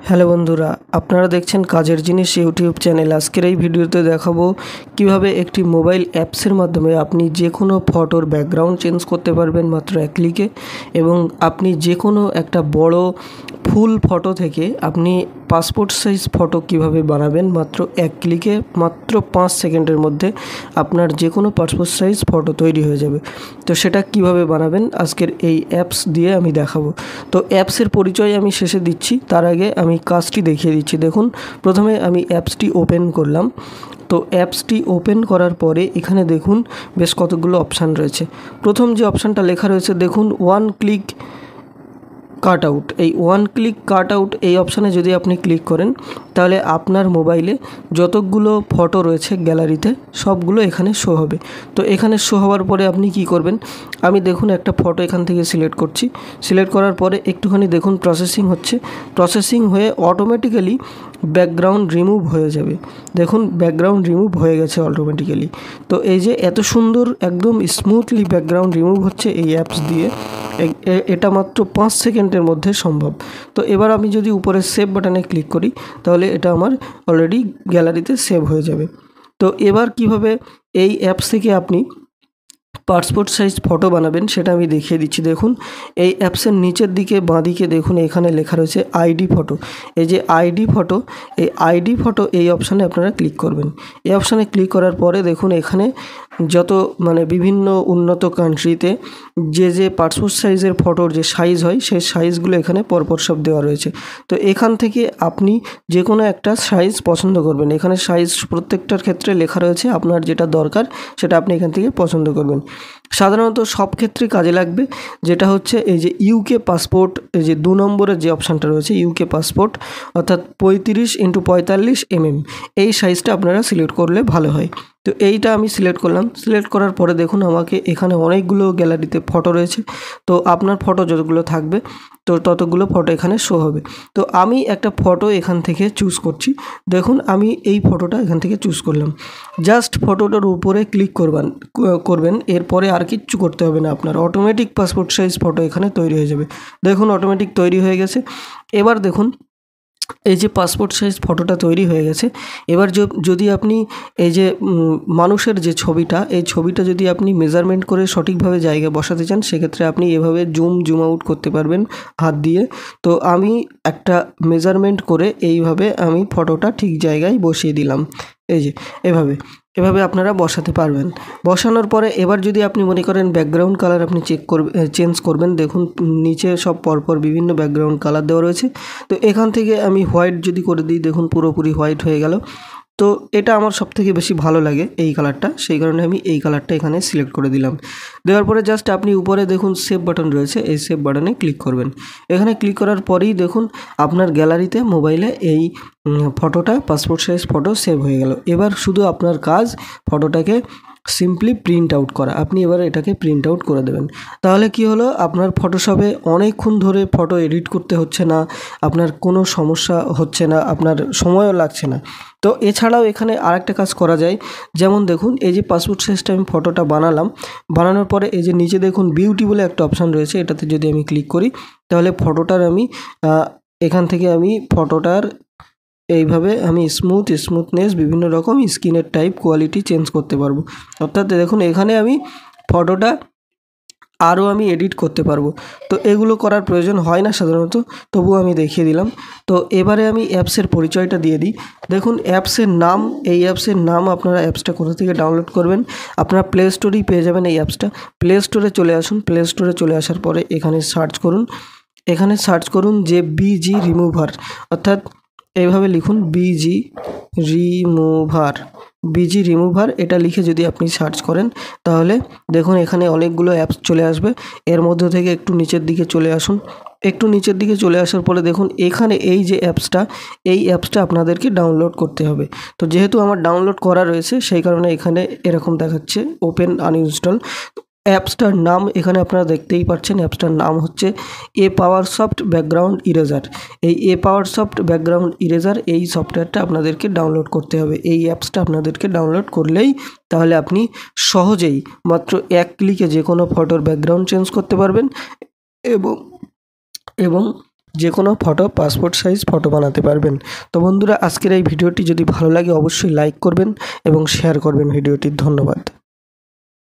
Hello বন্ধুরা, আপনারা দেখছেন কাজের জিনিস ইউটিউব চ্যানেল। আজকের এই ভিডিওতে দেখাবো কিভাবে একটি মোবাইল অ্যাপসের মাধ্যমে আপনি যে কোনো ফটোর ব্যাকগ্রাউন্ড চেঞ্জ করতে পারবেন মাত্র এক ক্লিকে, এবং আপনি যে কোনো একটা বড় ফুল ফটো থেকে আপনি পাসপোর্ট সাইজ ফটো কিভাবে বানাবেন মাত্র এক ক্লিকে, মাত্র 5 সেকেন্ডের মধ্যে আপনার যে কোনো পাসপোর্ট সাইজ ফটো তৈরি হয়ে যাবে। তো সেটা কিভাবে বানাবেন আজকের এই অ্যাপস দিয়ে আমি দেখাবো। তো অ্যাপসের পরিচয় আমি শেষে দিচ্ছি, তার আগে আমি কাজটি দেখিয়ে দিচ্ছি। দেখুন, প্রথমে আমি অ্যাপসটি ওপেন করলাম। তো অ্যাপসটি ওপেন করার পরে এখানে দেখুন বেশ কতগুলো অপশান রয়েছে। প্রথম যে অপশানটা লেখা রয়েছে দেখুন, ওয়ান ক্লিক কাট আউট। এই ওয়ান ক্লিক কাট আউট এই অপশানে যদি আপনি ক্লিক করেন তাহলে আপনার মোবাইলে যতগুলো ফটো রয়েছে গ্যালারিতে সবগুলো এখানে শো হবে। তো এখানে শো হওয়ার পরে আপনি কি করবেন, আমি দেখুন একটা ফটো এখান থেকে সিলেক্ট করছি। সিলেক্ট করার পরে একটুখানি দেখুন প্রসেসিং হচ্ছে। প্রসেসিং হয়ে অটোমেটিক্যালি ব্যাকগ্রাউন্ড রিমুভ হয়ে যাবে। দেখুন ব্যাকগ্রাউন্ড রিমুভ হয়ে গেছে অটোমেটিক্যালি। তো এই যে এত সুন্দর একদম স্মুথলি ব্যাকগ্রাউন্ড রিমুভ হচ্ছে এই অ্যাপস দিয়ে, এটা মাত্র 5 সেকেন্ডের মধ্যে সম্ভব। তো এবার আমি যদি উপরে সেভ বাটনে ক্লিক করি তাহলে এটা আমার অলরেডি গ্যালারিতে সেভ হয়ে যাবে। তো এবার কিভাবে এই অ্যাপস থেকে আপনি পাসপোর্ট সাইজ ফটো বানাবেন সেটা আমি দেখিয়ে দিচ্ছি। দেখুন, এই অ্যাপসের নিচের দিকে বাঁদিকে দেখুন এখানে লেখা রয়েছে আইডি ফটো। এই যে আইডি ফটো, এই আইডি ফটো এই অপশানে আপনারা ক্লিক করবেন। এই অপশানে ক্লিক করার পরে দেখুন এখানে যত বিভিন্ন উন্নত কান্ট্রিতে যে পাসপোর্ট সাইজের ফটোর যে সাইজ হয় সেই সাইজগুলো এখানে পরপর সব দেওয়া রয়েছে। তো এখান থেকে আপনি যে কোনো একটা সাইজ পছন্দ করবেন। এখানে সাইজ প্রত্যেকটার ক্ষেত্রে লেখা রয়েছে, আপনার যেটা দরকার সেটা আপনি এখান থেকে পছন্দ করবেন। সাধারণত সব ক্ষেত্রে কাজে লাগবে যেটা হচ্ছে এই যে ইউকে পাসপোর্ট, এই যে 2 নম্বরের যে অপশানটা রয়েছে ইউকে পাসপোর্ট, অর্থাৎ 35x45 mm, এই সাইজটা আপনারা সিলেক্ট করলে ভালো হয়। তো এইটা আমি সিলেক্ট করলাম। সিলেক্ট করার পরে দেখুন আমাকে এখানে অনেকগুলো গ্যালারিতে ফটো রয়েছে। তো আপনার ফটো যতগুলো থাকবে তো ততগুলো ফটো এখানে শো হবে। তো আমি একটা ফটো এখান থেকে চুজ করছি। দেখুন আমি এই ফটোটা এখান থেকে চুজ করলাম। জাস্ট ফটোটার উপরে ক্লিক করবেন, এরপরে আর কিচ্ছু করতে হবে না আপনার, অটোমেটিক পাসপোর্ট সাইজ ফটো এখানে তৈরি হয়ে যাবে। দেখুন অটোমেটিক তৈরি হয়ে গেছে। এবার দেখুন এই যে পাসপোর্ট সাইজ ফটোটা তৈরি হয়ে গেছে। এবার যদি আপনি এই যে মানুষের যে ছবিটা, এই ছবিটা যদি আপনি মেজারমেন্ট করে সঠিকভাবে জায়গায় বসাতে চান সেক্ষেত্রে আপনি এভাবে জুম আউট করতে পারবেন হাত দিয়ে। তো আমি একটা মেজারমেন্ট করে এইভাবে আমি ফটোটা ঠিক জায়গায় বসিয়ে দিলাম। এই যে এভাবে আপনারা বসাতে পারবেন। বসানোর পরে এবার যদি আপনি মনে করেন ব্যাকগ্রাউন্ড কালার আপনি চেঞ্জ করবেন, দেখুন নিচে সব পরপর বিভিন্ন ব্যাকগ্রাউন্ড কালার দেওয়া রয়েছে। তো এখান থেকে আমি হোয়াইট যদি করে দিই, দেখুন পুরোপুরি হোয়াইট হয়ে গেল। তো এটা আমার সবথেকে বেশি ভালো লাগে এই কালারটা, সেই কারণে আমি এই কালারটা এখানে সিলেক্ট করে দিলাম। দেওয়ার পরে জাস্ট আপনি উপরে দেখুন সেভ বাটন রয়েছে, এই সেভ বাটনে ক্লিক করবেন। এখানে ক্লিক করার পরেই দেখুন আপনার গ্যালারিতে মোবাইলে এই ফটোটা পাসপোর্ট সাইজ ফটো সেভ হয়ে গেল। এবার শুধু আপনার কাজ ফটোটাকে সিম্পলি প্রিন্ট আউট করা। আপনি এবার এটাকে প্রিন্ট আউট করে দেবেন। তাহলে কি হলো, আপনার ফটোশপে অনেকক্ষণ ধরে ফটো এডিট করতে হচ্ছে না, আপনার কোনো সমস্যা হচ্ছে না, আপনার সময়ও লাগছে না। তো এছাড়াও এখানে আরেকটা কাজ করা যায়, যেমন দেখুন এই যে পাসপোর্ট সাইজটা আমি ফটোটা বানালাম, বানানোর পরে এই যে নিচে দেখুন বিউটি বলে একটা অপশান রয়েছে, এটাতে যদি আমি ক্লিক করি তাহলে ফটোটার আমি এখান থেকে আমি ফটোটার এইভাবে আমি স্মুথনেস বিভিন্ন রকম স্ক্রিনের টাইপ কোয়ালিটি চেঞ্জ করতে পারবো। অর্থাৎ দেখুন এখানে আমি ফটোটা আরও আমি এডিট করতে পারবো। তো এগুলো করার প্রয়োজন হয় না সাধারণত, তবুও আমি দেখিয়ে দিলাম। তো এবারে আমি অ্যাপসের পরিচয়টা দিয়ে দিই। দেখুন অ্যাপসের নাম, এই অ্যাপসের নাম আপনারা অ্যাপসটা কোথা থেকে ডাউনলোড করবেন, আপনারা প্লে স্টোরেই পেয়ে যাবেন এই অ্যাপসটা। প্লে স্টোরে চলে আসুন। প্লে স্টোরে চলে আসার পরে এখানে সার্চ করুন যে বিজি রিমুভার, অর্থাৎ এইভাবে লিখুন বিজি রিমুভার, এটা লিখে যদি আপনি সার্চ করেন তাহলে দেখুন এখানে অনেকগুলো অ্যাপস চলে আসবে। এর মধ্যে থেকে একটু নিচের দিকে চলে আসুন। একটু নিচের দিকে চলে আসার পরে দেখুন এখানে এই যে অ্যাপসটা, এই অ্যাপসটা আপনাদেরকে ডাউনলোড করতে হবে। তো যেহেতু আমার ডাউনলোড করা রয়েছে সেই কারণে এখানে এরকম দেখাচ্ছে ওপেন আনইনস্টল। অ্যাপসটার নাম এখানে আপনারা দেখতেই পাচ্ছেন, অ্যাপসটার নাম হচ্ছে এপাওয়ারসফট ব্যাকগ্রাউন্ড ইরেজার। এই এপাওয়ারসফট ব্যাকগ্রাউন্ড ইরেজার এই সফটওয়্যারটা আপনাদেরকে ডাউনলোড করতে হবে। এই অ্যাপসটা আপনাদেরকে ডাউনলোড করলেই তাহলে আপনি সহজেই মাত্র এক ক্লিকে যে কোনো ফটোর ব্যাকগ্রাউন্ড চেঞ্জ করতে পারবেন এবং যে কোনো ফটো পাসপোর্ট সাইজ ফটো বানাতে পারবেন। তো বন্ধুরা, আজকের এই ভিডিওটি যদি ভালো লাগে অবশ্যই লাইক করবেন এবং শেয়ার করবেন ভিডিওটি। ধন্যবাদ।